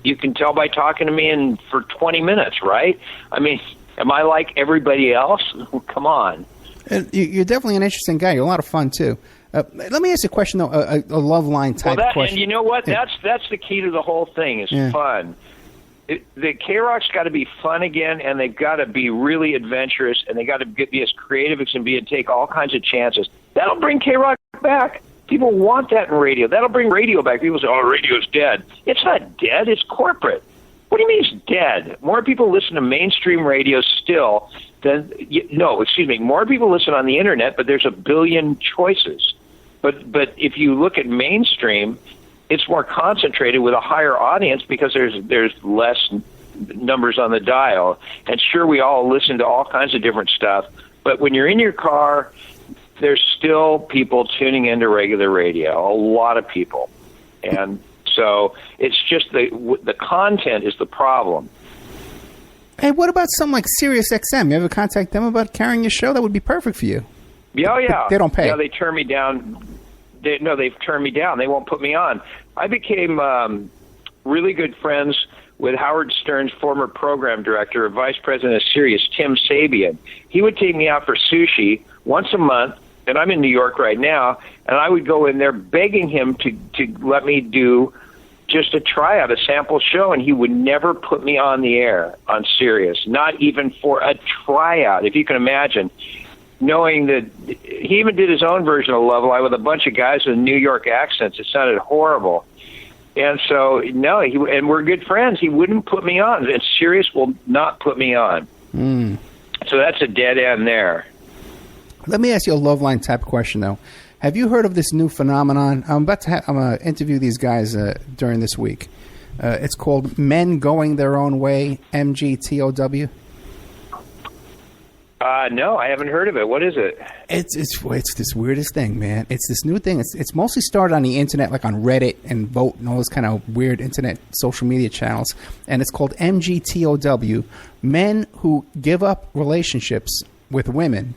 You can tell by talking to me for 20 minutes, right? I mean, am I like everybody else? Come on. You're definitely an interesting guy. You're a lot of fun too. Let me ask you a question though, a love line type question. And you know what? Yeah. That's the key to the whole thing is fun. The K-Rock's got to be fun again, and they've got to be really adventurous, and they got to be as creative as can be and take all kinds of chances. That'll bring K-Rock back. People want that in radio. That'll bring radio back. People say, radio's dead. It's not dead. It's corporate. What do you mean it's dead? More people listen to mainstream radio still than more people listen on the Internet, but there's a billion choices. But if you look at mainstream, it's more concentrated with a higher audience because there's less numbers on the dial. And sure, we all listen to all kinds of different stuff, but when you're in your car, there's still people tuning into regular radio, a lot of people. And so it's just the content is the problem. Hey, what about something like Sirius XM? You ever contact them about carrying your show? That would be perfect for you. Yeah. They don't pay. Yeah, they turn me down. They've turned me down. They won't put me on. I became really good friends with Howard Stern's former program director, vice president of Sirius, Tim Sabian. He would take me out for sushi once a month, and I'm in New York right now, and I would go in there begging him to let me do just a tryout, a sample show, and he would never put me on the air on Sirius, not even for a tryout, if you can imagine. Knowing that he even did his own version of Love Line with a bunch of guys with New York accents. It sounded horrible. And so, and we're good friends. He wouldn't put me on. And Sirius will not put me on. So that's a dead end there. Let me ask you a Love Line type question, though. Have you heard of this new phenomenon? I'm going to interview these guys during this week. It's called Men Going Their Own Way, MGTOW. No, I haven't heard of it. What is it? It's this weirdest thing, man. It's this new thing. It's mostly started on the internet, like on Reddit and Vote and all those kind of weird internet social media channels. And it's called MGTOW, men who give up relationships with women.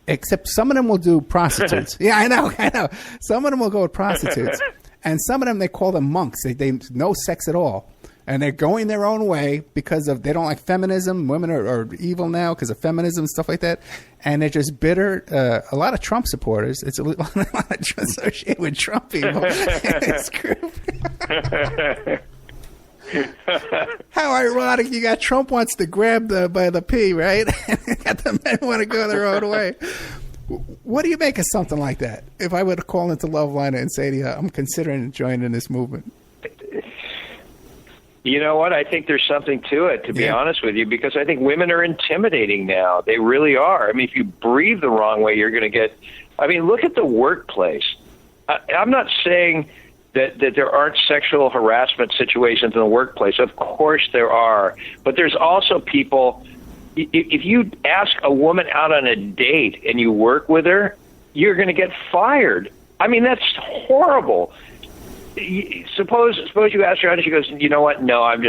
Except some of them will do prostitutes. Yeah, I know. Some of them will go with prostitutes. And some of them, they call them monks. They no sex at all. And they're going their own way because they don't like feminism. Women are evil now because of feminism and stuff like that. And they're just bitter. A lot of Trump supporters. It's a lot associated with Trump people. It's creepy. How ironic. You got Trump wants to grab by the pee, right? Got the men want to go their own way. What do you make of something like that? If I were to call into Loveline and say to you, I'm considering joining this movement. You know what? I think there's something to it, to be honest with you, because I think women are intimidating now. They really are. I mean, if you breathe the wrong way, you're going to get... I mean, look at the workplace. I'm not saying that there aren't sexual harassment situations in the workplace. Of course there are. But there's also people... If you ask a woman out on a date and you work with her, you're going to get fired. I mean, that's horrible. Suppose you ask her out and she goes, you know what? No, I'm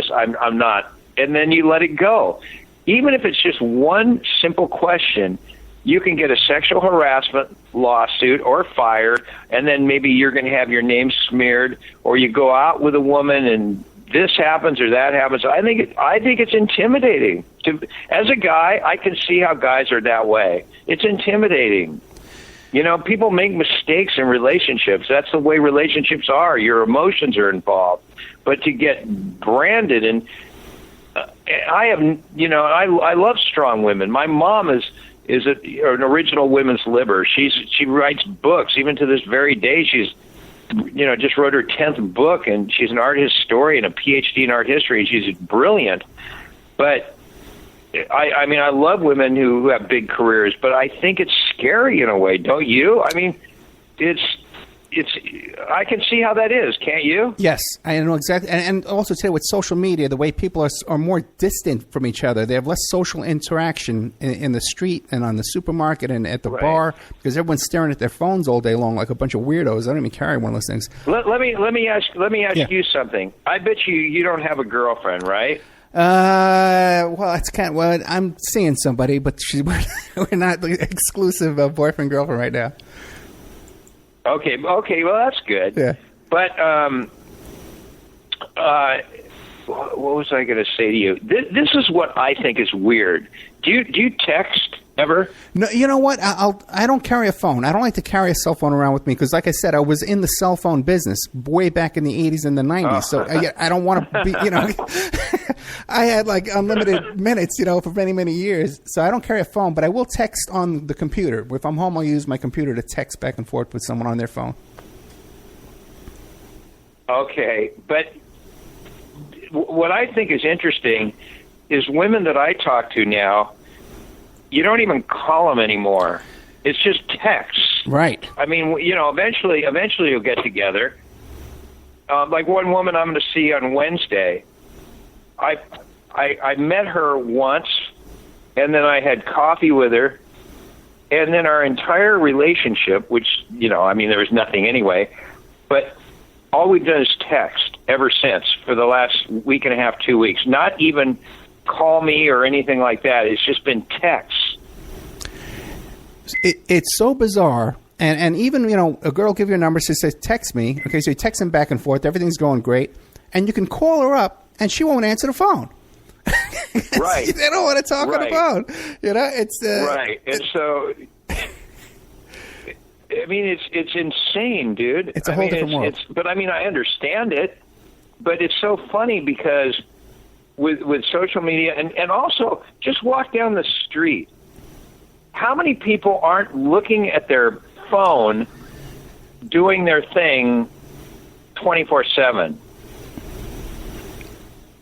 not. And then you let it go. Even if it's just one simple question, you can get a sexual harassment lawsuit or fired, and then maybe you're going to have your name smeared, or you go out with a woman and this happens or that happens. I think it's intimidating. As a guy, I can see how guys are that way. It's intimidating. You know, people make mistakes in relationships. That's the way relationships are. Your emotions are involved. But to get branded, and I love strong women. My mom is an original women's liber. She writes books. Even to this very day, she's just wrote her 10th book, and she's an art historian, a PhD in art history, and she's brilliant. But I mean, I love women who have big careers, but I think it's scary in a way, don't you? I mean, I can see how that is, can't you? Yes, I know exactly. And also today with social media, the way people are more distant from each other. They have less social interaction in the street and on the supermarket and at the bar, because everyone's staring at their phones all day long like a bunch of weirdos. I don't even carry one of those things. Let me ask you something. I bet you don't have a girlfriend, right? Well, I'm seeing somebody, but we're not the exclusive boyfriend girlfriend right now. Okay, well that's good. Yeah. But what was I going to say to you? This is what I think is weird. Do you text ever? No, you know what? I don't carry a phone. I don't like to carry a cell phone around with me because, like I said, I was in the cell phone business way back in the 80s and the 90s. So I don't want to be, I had like unlimited minutes, for many, many years. So I don't carry a phone, but I will text on the computer. If I'm home, I'll use my computer to text back and forth with someone on their phone. Okay, but what I think is interesting is women that I talk to now, you don't even call them anymore. It's just texts. Right. I mean, eventually you'll get together. Like one woman I'm going to see on Wednesday. I met her once, and then I had coffee with her, and then our entire relationship, which, there was nothing anyway, but all we've done is text ever since for the last week and a half, 2 weeks. Not even call me or anything like that. It's just been text. It's so bizarre. And even, a girl give you a number, says, text me. Okay, so you text them back and forth. Everything's going great. And you can call her up, and she won't answer the phone. Right. They don't want to talk on the phone. It's... right. And so... I mean, it's insane, dude. It's a whole different world. But I mean, I understand it. But it's so funny because with social media and also just walk down the street. How many people aren't looking at their phone, doing their thing 24/7?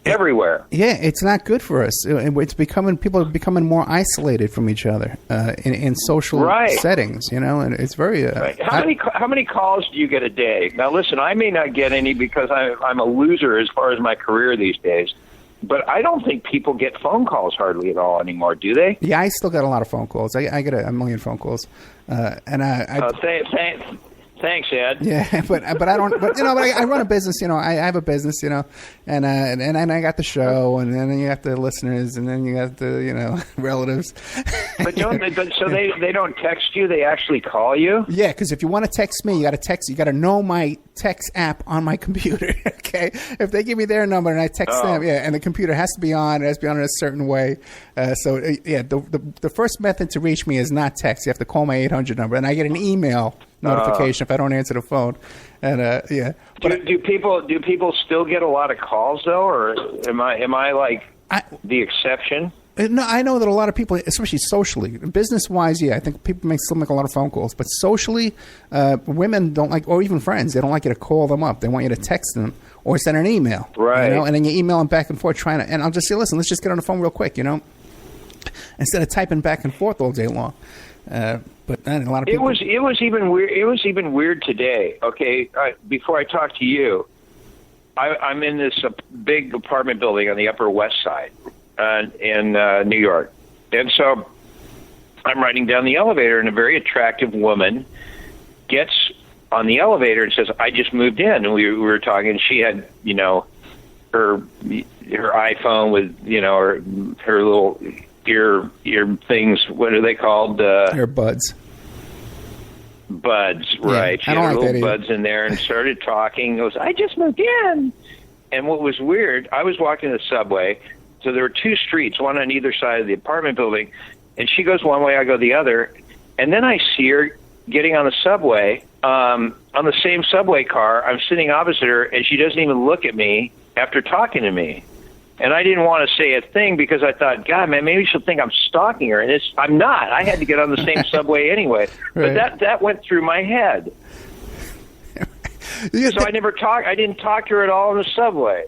Everywhere. Yeah, it's not good for us. It's people are becoming more isolated from each other in social settings, and it's very. How many calls do you get a day? Now, listen, I may not get any because I'm a loser as far as my career these days. But I don't think people get phone calls hardly at all anymore, do they? Yeah, I still get a lot of phone calls. I get a million phone calls, Thanks, Ed. Yeah, but I don't. But I run a business. I have a business. And I got the show, and then you have the listeners, and then you got the relatives. But they don't text you. They actually call you. Yeah, because if you want to text me, you got to text. You got to know my text app on my computer. Okay, if they give me their number and I text them, and the computer has to be on. It has to be on in a certain way. The first method to reach me is not text. You have to call my 800 number, and I get an email notification if I don't answer the phone. And do people still get a lot of calls though, or am I like the exception? No, I know that a lot of people, especially socially, business-wise, I think people still make a lot of phone calls. But socially, women don't like, or even friends, they don't like you to call them up. They want you to text them or send an email. Right. And then you email them back and forth and I'll just say, listen, let's just get on the phone real quick, instead of typing back and forth all day long. But then a lot of people. It was even weird. It was even weird today. Okay, before I talk to you, I'm in this big apartment building on the Upper West Side in New York, and so I'm riding down the elevator, and a very attractive woman gets on the elevator and says, "I just moved in," and we were talking. And she had, her iPhone with, her little ear things. What are they called? Earbuds. Buds, right? She had her little buds in there and started talking. Goes, "I just moved in." And what was weird, I was walking the subway, so there were two streets, one on either side of the apartment building, and she goes one way, I go the other, and then I see her getting on the subway, on the same subway car. I'm sitting opposite her, and she doesn't even look at me after talking to me. And I didn't want to say a thing because I thought, God, man, maybe she'll think I'm stalking her. And I'm not. I had to get on the same subway anyway. Right. But that went through my head. So I didn't talk to her at all on the subway.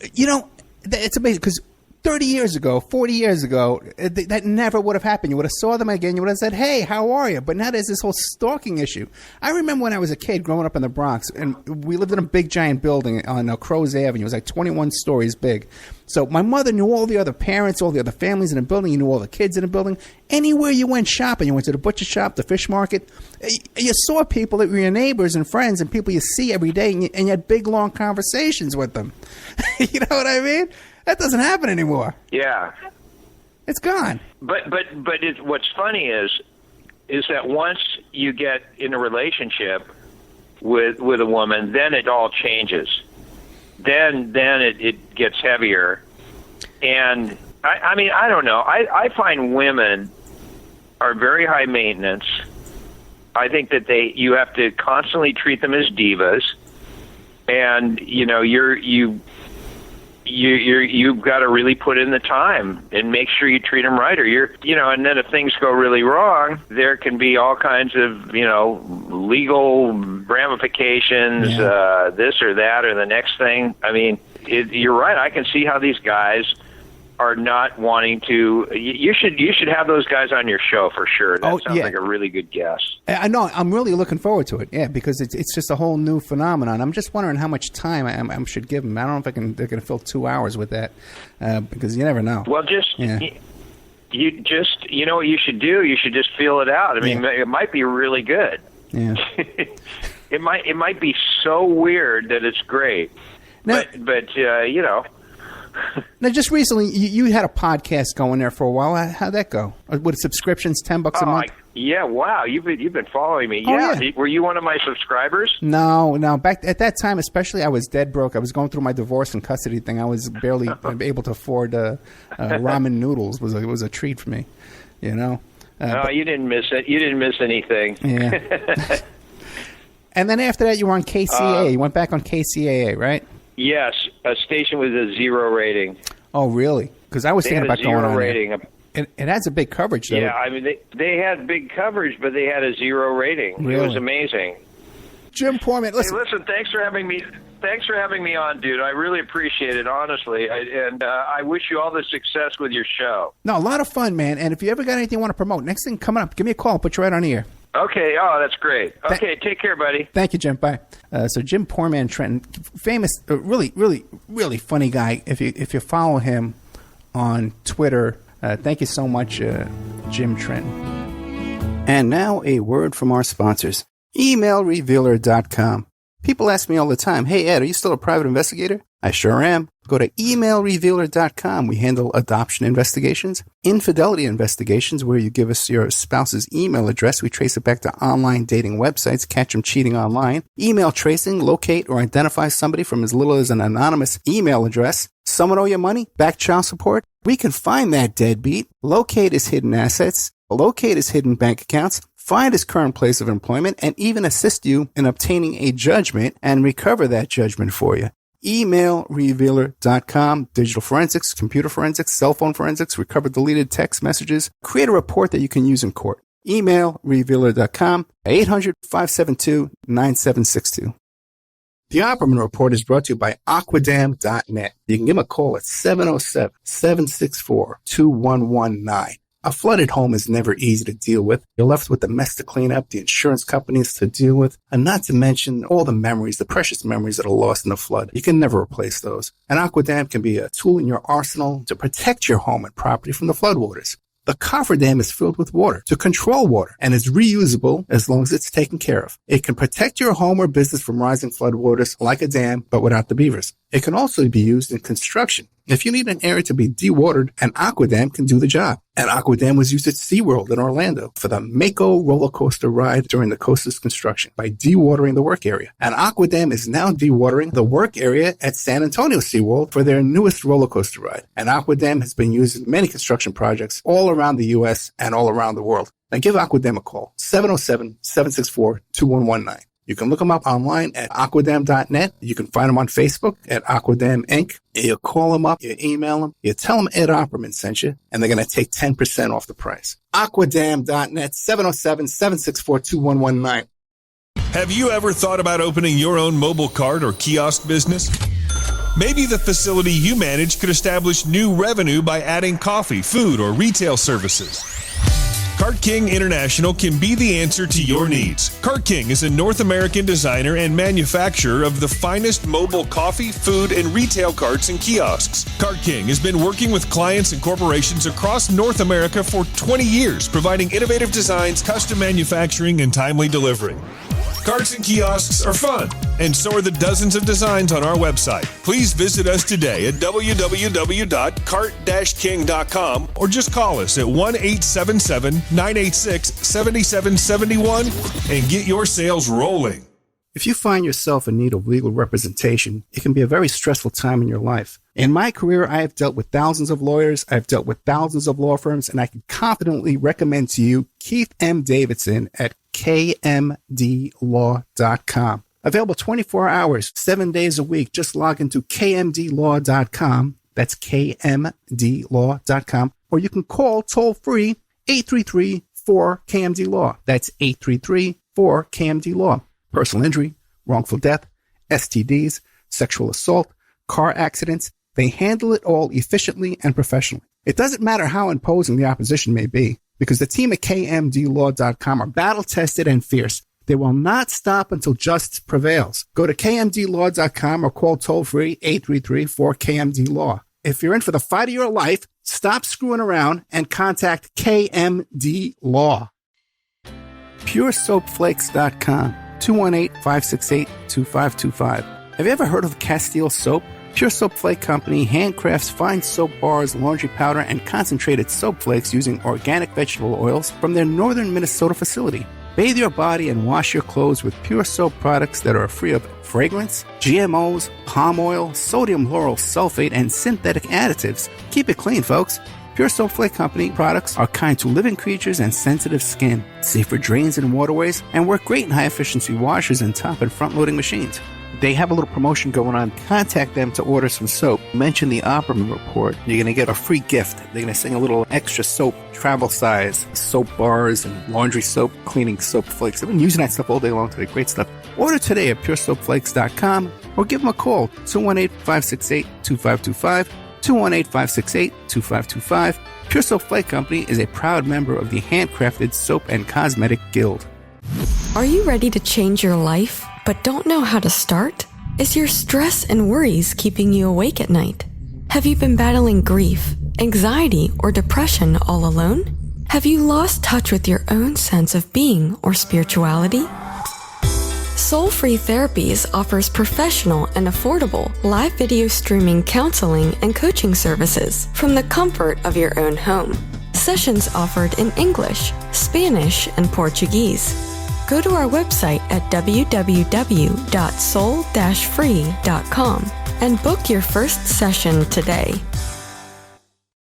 It's amazing because 30 years ago, 40 years ago, that never would have happened. You would have saw them again. You would have said, "Hey, how are you?" But now there's this whole stalking issue. I remember when I was a kid growing up in the Bronx, and we lived in a big, giant building on Crows Avenue. It was like 21 stories big. So my mother knew all the other parents, all the other families in the building. You knew all the kids in the building. Anywhere you went shopping, you went to the butcher shop, the fish market, you saw people that were your neighbors and friends and people you see every day, and you had big, long conversations with them. You know what I mean? That doesn't happen anymore. Yeah, it's gone. But what's funny is that once you get in a relationship with a woman, then it all changes. Then it gets heavier, and I mean I don't know. I find women are very high maintenance. I think that you have to constantly treat them as divas, and you've got to really put in the time and make sure you treat them right, or and then if things go really wrong, there can be all kinds of, legal ramifications, this or that or the next thing. I mean, you're right. I can see how these guys are not wanting to. You should have those guys on your show for sure. That sounds like a really good guess. I know. I'm really looking forward to it. Yeah, because it's just a whole new phenomenon. I'm just wondering how much time I should give them. I don't know if they're going to fill 2 hours with that, because you never know. Well, you know what you should do? You should just feel it out. I mean, it might be really good. Yeah. It might be so weird that it's great. Now, but Now, just recently, you had a podcast going there for a while. How'd that go? With subscriptions, $10 a month? Yeah, wow. You've been following me. Oh, yeah. Were you one of my subscribers? No. Back at that time, especially, I was dead broke. I was going through my divorce and custody thing. I was barely able to afford ramen noodles. It was a treat for me, No, you didn't miss it. You didn't miss anything. Yeah. And then after that, you were on KCAA. You went back on KCAA, right? Yes, a station with a 0 rating. Oh, really? Because I was thinking about going on rating. It has a big coverage, though. Yeah, I mean, they had big coverage, but they had a 0 rating. Really? It was amazing. Jim Poorman, listen. Hey, listen, thanks for having me on, dude. I really appreciate it, honestly. I wish you all the success with your show. No, a lot of fun, man. And if you ever got anything you want to promote, next thing coming up, give me a call. I'll put you right on the air. Okay. Oh, that's great. Okay. Take care, buddy. Thank you, Jim. Bye. So Jim Poorman, Trenton, famous, really, really, really funny guy. If you follow him on Twitter, thank you so much, Jim Trenton. And now a word from our sponsors, emailrevealer.com. People ask me all the time, hey, Ed, are you still a private investigator? I sure am. Go to emailrevealer.com. We handle adoption investigations, infidelity investigations, where you give us your spouse's email address. We trace it back to online dating websites, catch them cheating online. Email tracing, locate or identify somebody from as little as an anonymous email address. Someone owe you money? Back child support? We can find that deadbeat, locate his hidden assets, locate his hidden bank accounts, find his current place of employment, and even assist you in obtaining a judgment and recover that judgment for you. Emailrevealer.com, digital forensics, computer forensics, cell phone forensics, recover deleted text messages, create a report that you can use in court. Emailrevealer.com, 800-572-9762. The Opperman Report is brought to you by Aquadam.net. You can give them a call at 707-764-2119. A flooded home is never easy to deal with. You're left with the mess to clean up, the insurance companies to deal with, and not to mention all the memories, the precious memories that are lost in the flood. You can never replace those. And Aquadam can be a tool in your arsenal to protect your home and property from the floodwaters. The cofferdam is filled with water to control water and is reusable as long as it's taken care of. It can protect your home or business from rising floodwaters like a dam, but without the beavers. It can also be used in construction. If you need an area to be dewatered, an Aquadam can do the job. An Aquadam was used at SeaWorld in Orlando for the Mako roller coaster ride during the coaster's construction by dewatering the work area. An Aquadam is now dewatering the work area at San Antonio SeaWorld for their newest roller coaster ride. An Aquadam has been used in many construction projects all around the U.S. and all around the world. Now give Aquadam a call, 707-764-2119. You can look them up online at aquadam.net. You can find them on Facebook at Aquadam Inc. You call them up, you email them, you tell them Ed Opperman sent you, and they're going to take 10% off the price. Aquadam.net, 707-764-2119. Have you ever thought about opening your own mobile cart or kiosk business? Maybe the facility you manage could establish new revenue by adding coffee, food, or retail services. Cart King International can be the answer to your needs. Cart King is a North American designer and manufacturer of the finest mobile coffee, food, and retail carts and kiosks. Cart King has been working with clients and corporations across North America for 20 years, providing innovative designs, custom manufacturing, and timely delivery. Carts and kiosks are fun, and so are the dozens of designs on our website. Please visit us today at www.cart-king.com or just call us at 1-877-986-7771 and get your sales rolling. If you find yourself in need of legal representation, it can be a very stressful time in your life. In my career, I have dealt with thousands of lawyers, I've dealt with thousands of law firms, and I can confidently recommend to you Keith M. Davidson at kmdlaw.com. Available 24 hours, 7 days a week. Just log into kmdlaw.com. That's kmdlaw.com. Or you can call toll-free 833-4KMD-LAW. That's 833-4KMD-LAW. Personal injury, wrongful death, STDs, sexual assault, car accidents. They handle it all efficiently and professionally. It doesn't matter how imposing the opposition may be, because the team at kmdlaw.com are battle-tested and fierce. They will not stop until justice prevails. Go to kmdlaw.com or call toll-free 833-4KMD-LAW. If you're in for the fight of your life, stop screwing around and contact KMD Law. PureSoapFlakes.com, 218-568-2525. Have you ever heard of Castile Soap? Pure Soap Flake Company handcrafts fine soap bars, laundry powder, and concentrated soap flakes using organic vegetable oils from their northern Minnesota facility. Bathe your body and wash your clothes with Pure Soap products that are free of fragrance, GMOs, palm oil, sodium lauryl sulfate, and synthetic additives. Keep it clean, folks. Pure Soap Flake Company products are kind to living creatures and sensitive skin, safe for drains and waterways, and work great in high-efficiency washers and top and front-loading machines. They have a little promotion going on. Contact them to order some soap. Mention the Opperman Report. You're going to get a free gift. They're going to send a little extra soap, travel size, soap bars and laundry soap, cleaning soap flakes. I've been using that stuff all day long today. Great stuff. Order today at puresoapflakes.com or give them a call, 218-568-2525, 218-568-2525. Pure Soap Flake Company is a proud member of the Handcrafted Soap and Cosmetic Guild. Are you ready to change your life, but don't know how to start? Is your stress and worries keeping you awake at night? Have you been battling grief, anxiety, or depression all alone? Have you lost touch with your own sense of being or spirituality? Soul Free Therapies offers professional and affordable live video streaming counseling and coaching services from the comfort of your own home. Sessions offered in English, Spanish, and Portuguese. Go to our website at www.soul-free.com and book your first session today.